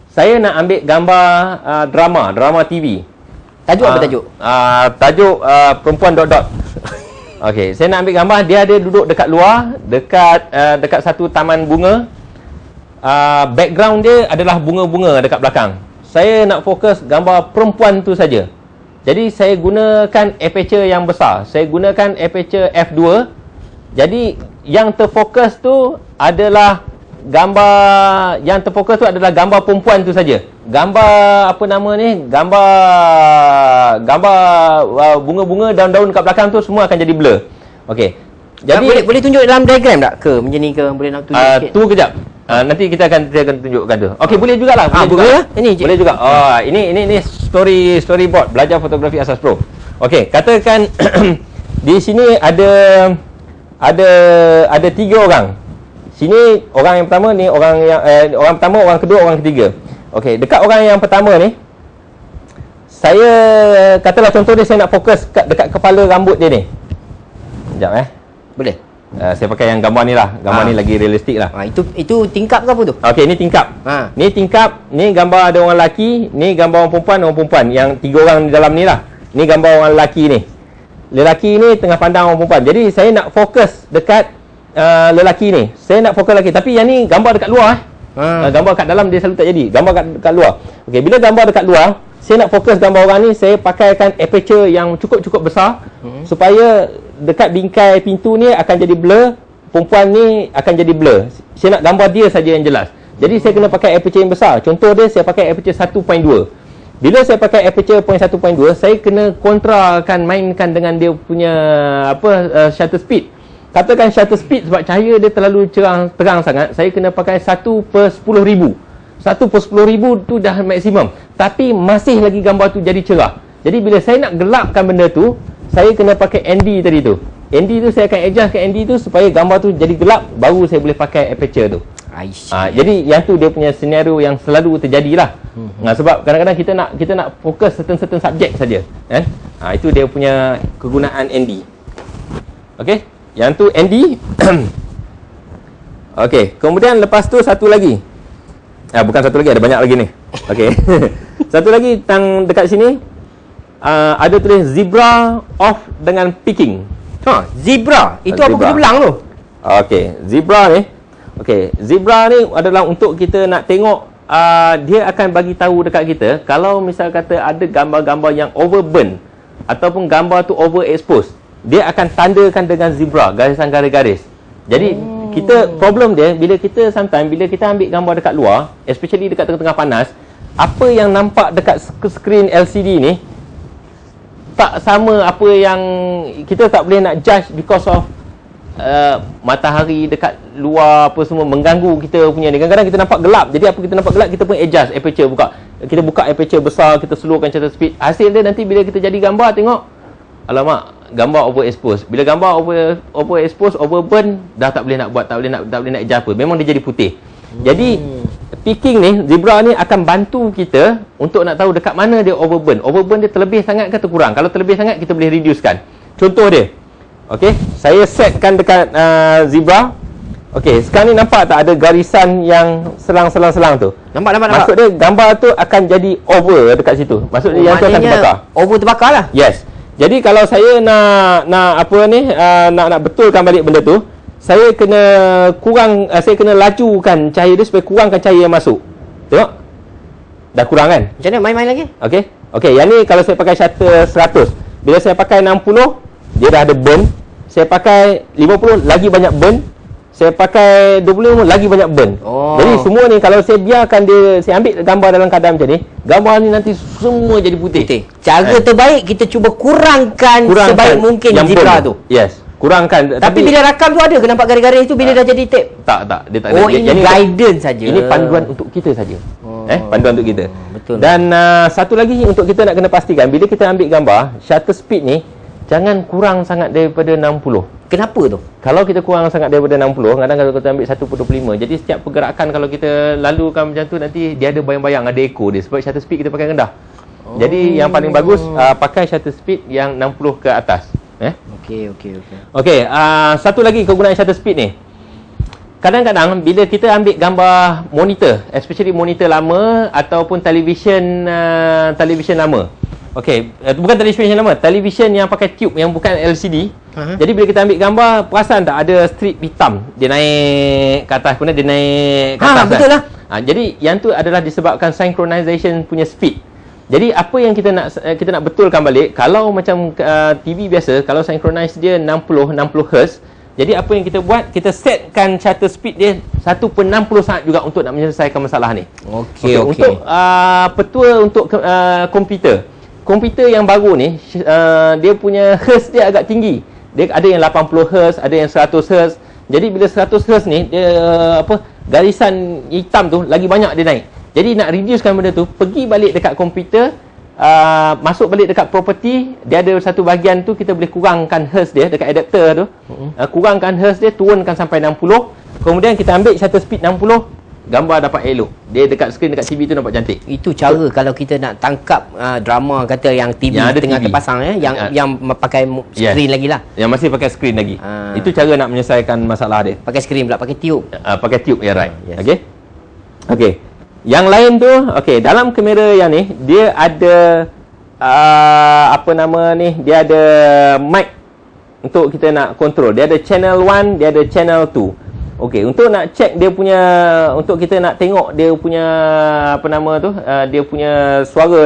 saya nak ambil gambar drama TV. Tajuk apa tajuk? Tajuk perempuan dot. Okey, saya nak ambil gambar, dia ada duduk dekat luar, dekat satu taman bunga. Background dia adalah bunga-bunga dekat belakang. Saya nak fokus gambar perempuan tu saja. Jadi saya gunakan aperture yang besar. Saya gunakan aperture f2. Jadi yang terfokus tu adalah gambar perempuan tu saja. Gambar apa nama ni? Gambar bunga-bunga, daun-daun kat belakang tu semua akan jadi blur. Okey. Jadi boleh tunjuk dalam diagram tak ke macam ni ke, boleh nak tunjuk sikit? Tu kejap. Nanti kita akan tunjukkan tu. Okey, boleh jugalah. Boleh juga. Ini storyboard belajar fotografi asas pro. Okey, katakan di sini ada 3 orang. Sini orang yang pertama ni, orang pertama, orang kedua, orang ketiga. Okey, dekat orang yang pertama ni, saya katalah contoh dia, saya nak fokus dekat kepala rambut dia ni. Sekejap Boleh. Saya pakai yang gambar ni lah. Gambar ni lagi realistik lah. Itu tingkap ke apa tu? Okey, ni tingkap. Ni tingkap, ni gambar ada orang lelaki, ni gambar orang perempuan. Yang 3 orang di dalam ni lah. Ni gambar orang lelaki ni. Lelaki ni tengah pandang orang perempuan. Jadi saya nak fokus dekat lelaki ni. Saya nak fokus lelaki. Tapi yang ni gambar dekat luar. Gambar kat dalam dia selalu tak jadi. Gambar kat luar. Okey, bila gambar dekat luar, saya nak fokus gambar orang ni, saya pakaikan aperture yang cukup besar supaya dekat bingkai pintu ni akan jadi blur, perempuan ni akan jadi blur. Saya nak gambar dia saja yang jelas. Jadi saya kena pakai aperture yang besar. Contoh dia, saya pakai aperture 1.2. Bila saya pakai aperture 1.2, saya kena kontrakan, mainkan dengan dia punya shutter speed. Katakan shutter speed sebab cahaya dia terlalu terang sangat, saya kena pakai 1/10,000. 1/10,000 tu dah maksimum. Tapi masih lagi gambar tu jadi cerah. Jadi bila saya nak gelapkan benda tu, saya kena pakai ND tadi tu. ND tu saya akan adjust ke ND tu supaya gambar tu jadi gelap, baru saya boleh pakai aperture tu. Jadi yang tu dia punya senario yang selalu terjadilah. Sebab kadang-kadang kita nak fokus certain subjek saja. Itu dia punya kegunaan ND. Okey, yang tu ND. Okey, kemudian lepas tu satu lagi. Bukan satu lagi, ada banyak lagi ni. Okey. Satu lagi tang dekat sini ada tulis zebra off dengan picking. Zebra. Itu apa benda belang tu? Okey, zebra ni. Okey, zebra ni adalah untuk kita nak tengok, dia akan bagi tahu dekat kita kalau misal kata ada gambar-gambar yang overburn ataupun gambar tu overexpose, dia akan tandakan dengan zebra, garisan garis-garis. Jadi problem dia bila kita ambil gambar dekat luar, especially dekat tengah-tengah panas, apa yang nampak dekat skrin LCD ni tak sama apa yang kita tak boleh nak judge because of matahari dekat luar apa semua mengganggu kita punya ni. Kadang-kadang kita nampak gelap. Jadi apa kita nampak gelap, kita pun adjust aperture, kita buka aperture besar, kita slowkan shutter speed. Hasil dia nanti bila kita jadi gambar, tengok, alamak, gambar overexpose. Bila gambar overexpose, overburn, dah tak boleh nak buat, tak boleh nak adjust apa. Memang dia jadi putih. Jadi picking ni, zebra ni akan bantu kita untuk nak tahu dekat mana dia overburn. Overburn dia terlebih sangat ke terkurang. Kalau terlebih sangat, kita boleh reducekan. Contoh dia. Okey, saya setkan dekat zebra. Okey, sekarang ni nampak tak ada garisan yang selang-selang tu? Nampak. Maksud dia gambar tu akan jadi over dekat situ. Maksud dia yang tu akan terbakar. Over terbakar lah. Yes. Jadi kalau saya nak betulkan balik benda tu, saya kena lajukan cahaya dia supaya kurangkan cahaya yang masuk. Tengok. Dah kurang kan? Macam mana main-main lagi? Okey, yang ni kalau saya pakai shutter 100. Bila saya pakai 60, dia dah ada burn. Saya pakai 50, lagi banyak burn. Saya pakai 25, lagi banyak burn. Jadi semua ni kalau saya biarkan dia, saya ambil gambar dalam keadaan macam ni, gambar ni nanti semua jadi putih. Cara terbaik kita cuba kurangkan sebaik mungkin zebra tu. Yes, kurangkan. Tapi bila rakam tu ada ke nampak garis-garis tu bila dah jadi tape? Tak, dia tak ada. Ini guidance saja. Ini panduan untuk kita saja. Panduan untuk kita. Betul. Dan satu lagi untuk kita nak kena pastikan, bila kita ambil gambar, shutter speed ni jangan kurang sangat daripada 60. Kenapa tu? Kalau kita kurang sangat daripada 60, kadang kalau kita ambil 1/25, jadi setiap pergerakan kalau kita lalukan macam tu, nanti dia ada bayang-bayang, ada echo dia. Sebab shutter speed kita pakai rendah. Jadi yang paling bagus pakai shutter speed yang 60 ke atas. Okey. Okey, satu lagi kegunaan shutter speed ni. kadang-kadang bila kita ambil gambar monitor, especially monitor lama ataupun television lama. Okey, bukan television lama, television yang pakai tube yang bukan LCD. Jadi bila kita ambil gambar, perasan tak ada strip hitam dia naik ke atas, kemudian dia naik ke atas. Betul lah. Jadi yang tu adalah disebabkan synchronization punya speed. Jadi apa yang kita nak betulkan balik, kalau macam TV biasa, kalau synchronize dia 60 Hz, jadi apa yang kita buat, kita setkan shutter speed dia 1/60 saat juga untuk nak menyelesaikan masalah ni. Okey. Untuk petua untuk komputer yang baru ni, dia punya hertz dia agak tinggi. Dia ada yang 80 Hz, ada yang 100 Hz. Jadi bila 100 Hz ni, dia garisan hitam tu lagi banyak dia naik. Jadi nak reducekan benda tu, pergi balik dekat komputer, masuk balik dekat property, dia ada satu bahagian tu kita boleh kurangkan hertz dia dekat adapter tu. Kurangkan hertz dia, turunkan sampai 60. Kemudian kita ambil shutter speed 60, gambar dapat elok. Dia dekat skrin dekat TV tu nampak cantik. Itu cara kalau kita nak tangkap drama kata yang TV yang tengah TV terpasang yang pakai skrin lagi lah. Yang masih pakai skrin lagi. Itu cara nak menyelesaikan masalah dia. Pakai skrin pula, pakai tube. Pakai tube, ya, right. Okey. Okey. Yang lain tu, okey, dalam kamera yang ni dia ada dia ada mic untuk kita nak control. Dia ada channel 1, dia ada channel 2. Okey, untuk nak check dia punya, untuk kita nak tengok dia punya dia punya suara